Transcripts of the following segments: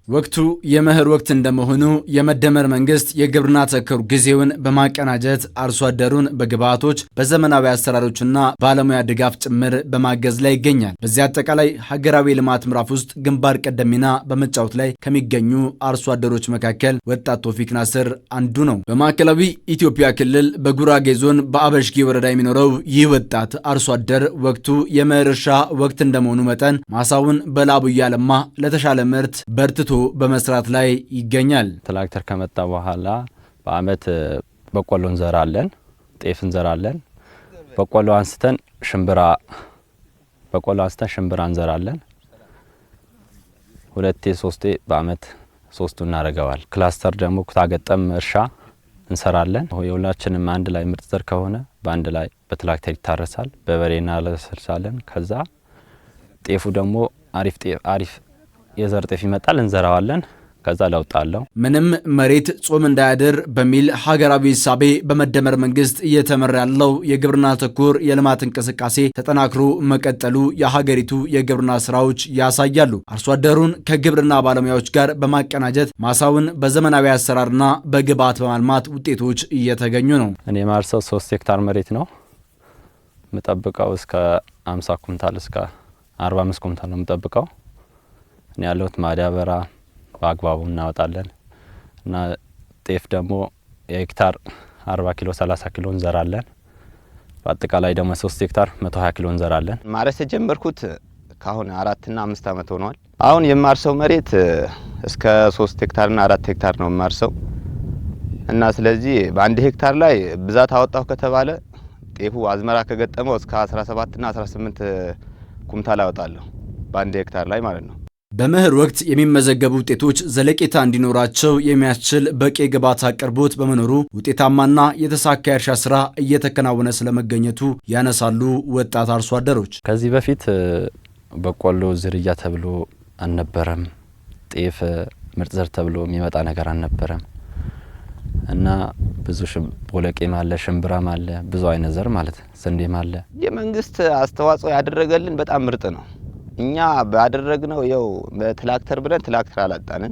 ወቅቱ የመኸር ወቅት እንደመሆኑ የመደመር መንግስት የግብርና ተኮር ጊዜውን በማቀናጀት አርሶ አደሩን በግብዓቶች በዘመናዊ አሰራሮችና ባለሙያ ድጋፍ ጭምር በማገዝ ላይ ይገኛል። በዚህ አጠቃላይ ሀገራዊ ልማት ምዕራፍ ውስጥ ግንባር ቀደም ሚና በመጫወት ላይ ከሚገኙ አርሶ አደሮች መካከል ወጣት ቶፊቅ ናስር አንዱ ነው። በማዕከላዊ ኢትዮጵያ ክልል በጉራጌ ዞን በአበሽጌ ወረዳ የሚኖረው ይህ ወጣት አርሶ አደር ወቅቱ የመኸር እርሻ ወቅት እንደመሆኑ መጠን ማሳውን በላቡ እያለማ ለተሻለ ምርት በርትቶ በመስራት ላይ ይገኛል። ትራክተር ከመጣ በኋላ በአመት በቆሎ እንዘራለን፣ ጤፍ እንዘራለን። በቆሎ አንስተን ሽምብራ እንዘራለን። ሁለቴ ሶስቴ በአመት ሶስቱ እናደርገዋል። ክላስተር ደግሞ ኩታገጠም እርሻ እንሰራለን። የሁላችንም አንድ ላይ ምርጥ ዘር ከሆነ በአንድ ላይ በትራክተር ይታረሳል፣ በበሬ እናለሰልሳለን። ከዛ ጤፉ ደግሞ አሪፍ የዘር ጤፍ ይመጣል፣ እንዘራዋለን። ከዛ ለውጣለው። ምንም መሬት ጾም እንዳያድር በሚል ሀገራዊ እሳቤ በመደመር መንግስት እየተመራ ያለው የግብርና ተኮር የልማት እንቅስቃሴ ተጠናክሮ መቀጠሉ የሀገሪቱ የግብርና ስራዎች ያሳያሉ። አርሶ አደሩን ከግብርና ባለሙያዎች ጋር በማቀናጀት ማሳውን በዘመናዊ አሰራርና በግብዓት በማልማት ውጤቶች እየተገኙ ነው። እኔ ማርሰው 3 ሄክታር መሬት ነው የምጠብቀው። እስከ 50 ኩንታል እስከ 45 ኩንታል ነው የምጠብቀው። እኔ ያለሁት ማዳበሪያ በአግባቡ እናወጣለን እና ጤፍ ደግሞ የሄክታር 40 ኪሎ 30 ኪሎ እንዘራለን። በአጠቃላይ ደግሞ 3 ሄክታር 120 ኪሎ እንዘራለን። ማረስ የጀመርኩት ካሁን 4 እና 5 አመት ሆኗል። አሁን የማርሰው መሬት እስከ 3 ሄክታር እና 4 ሄክታር ነው የማርሰው እና ስለዚህ በአንድ ሄክታር ላይ ብዛት አወጣው ከተባለ ጤፉ አዝመራ ከገጠመው እስከ 17 እና 18 ኩንታል አወጣለሁ በአንድ ሄክታር ላይ ማለት ነው። በመኸር ወቅት የሚመዘገቡ ውጤቶች ዘለቄታ እንዲኖራቸው የሚያስችል በቂ ግብዓት አቅርቦት በመኖሩ ውጤታማና የተሳካ የእርሻ ስራ እየተከናወነ ስለመገኘቱ ያነሳሉ ወጣት አርሶ አደሮች። ከዚህ በፊት በቆሎ ዝርያ ተብሎ አልነበረም፣ ጤፍ ምርጥ ዘር ተብሎ የሚመጣ ነገር አልነበረም እና ብዙ ቦለቄም አለ፣ ሽምብራም አለ፣ ብዙ አይነት ዘር ማለት ስንዴም አለ። የመንግስት አስተዋጽኦ ያደረገልን በጣም ምርጥ ነው። እኛ ባደረግነው ያው በትራክተር ብለን ትራክተር አላጣንን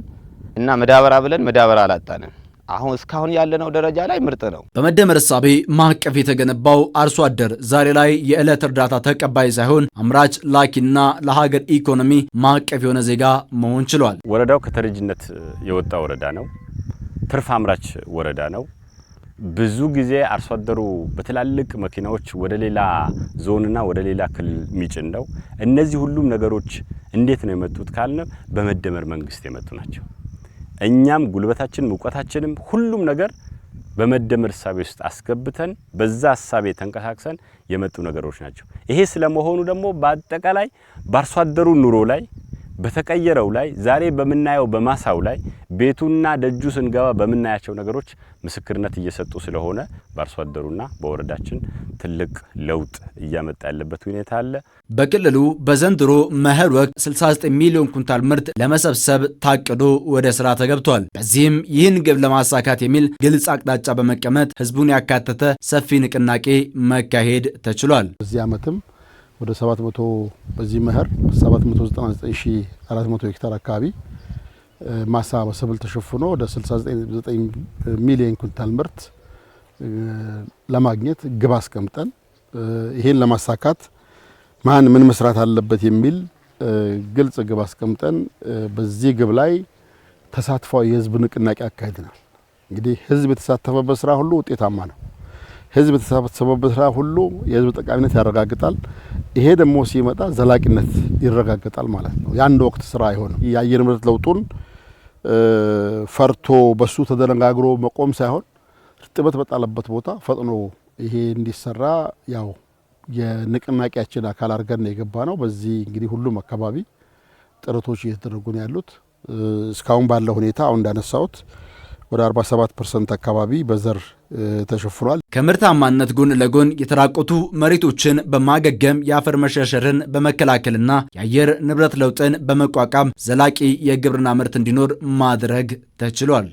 እና መዳበራ ብለን መዳበራ አላጣንን። አሁን እስካሁን ያለነው ደረጃ ላይ ምርጥ ነው። በመደመር እሳቤ ማዕቀፍ የተገነባው አርሶ አደር ዛሬ ላይ የዕለት እርዳታ ተቀባይ ሳይሆን አምራች፣ ላኪና ለሀገር ኢኮኖሚ ማዕቀፍ የሆነ ዜጋ መሆን ችሏል። ወረዳው ከተረጅነት የወጣ ወረዳ ነው። ትርፍ አምራች ወረዳ ነው። ብዙ ጊዜ አርሶ አደሩ በትላልቅ መኪናዎች ወደ ሌላ ዞንና ወደ ሌላ ክልል ሚጭን ነው። እነዚህ ሁሉም ነገሮች እንዴት ነው የመጡት ካልነ በመደመር መንግስት የመጡ ናቸው። እኛም ጉልበታችንም ዕውቀታችንም ሁሉም ነገር በመደመር እሳቤ ውስጥ አስገብተን በዛ እሳቤ ተንቀሳቅሰን የመጡ ነገሮች ናቸው። ይሄ ስለመሆኑ ደግሞ በአጠቃላይ በአርሶ አደሩ ኑሮ ላይ በተቀየረው ላይ ዛሬ በመናየው በማሳው ላይ ቤቱና ደጁ ስንገባ በመናያቸው ነገሮች ምስክርነት እየሰጡ ስለሆነ በአርሶ አደሩና በወረዳችን ትልቅ ለውጥ እያመጣ ያለበት ሁኔታ አለ። በክልሉ በዘንድሮ መኸር ወቅት 69 ሚሊዮን ኩንታል ምርት ለመሰብሰብ ታቅዶ ወደ ስራ ተገብቷል። በዚህም ይህን ግብ ለማሳካት የሚል ግልጽ አቅጣጫ በመቀመጥ ህዝቡን ያካተተ ሰፊ ንቅናቄ መካሄድ ተችሏል። በዚህ ዓመትም ወደ 700 በዚህ መኸር 799400 ሄክታር አካባቢ ማሳ በሰብል ተሸፍኖ ወደ 69 ሚሊዮን ኩንታል ምርት ለማግኘት ግብ አስቀምጠን ይሄን ለማሳካት ምን መስራት አለበት የሚል ግልጽ ግብ አስቀምጠን በዚህ ግብ ላይ ተሳትፏዊ የህዝብ ንቅናቄ አካሄድናል። እንግዲህ ህዝብ የተሳተፈበት ስራ ሁሉ ውጤታማ ነው። ህዝብ የተሳተፈበት ስራ ሁሉ የህዝብ ጠቃሚነት ያረጋግጣል። ይሄ ደግሞ ሲመጣ ዘላቂነት ይረጋግጣል ማለት ነው። የአንድ ወቅት ስራ አይሆንም። የአየር ንብረት ለውጡን ፈርቶ በሱ ተደነጋግሮ መቆም ሳይሆን እርጥበት በጣለበት ቦታ ፈጥኖ ይሄ እንዲሰራ ያው የንቅናቄያችን አካል አድርገን የገባ ነው። በዚህ እንግዲህ ሁሉም አካባቢ ጥረቶች እየተደረጉ ነው ያሉት። እስካሁን ባለው ሁኔታ አሁን እንዳነሳሁት ወደ 47% አካባቢ በዘር ተሸፍኗል። ከምርታማነት ጎን ለጎን የተራቆቱ መሬቶችን በማገገም የአፈር መሸርሸርን በመከላከልና የአየር ንብረት ለውጥን በመቋቋም ዘላቂ የግብርና ምርት እንዲኖር ማድረግ ተችሏል።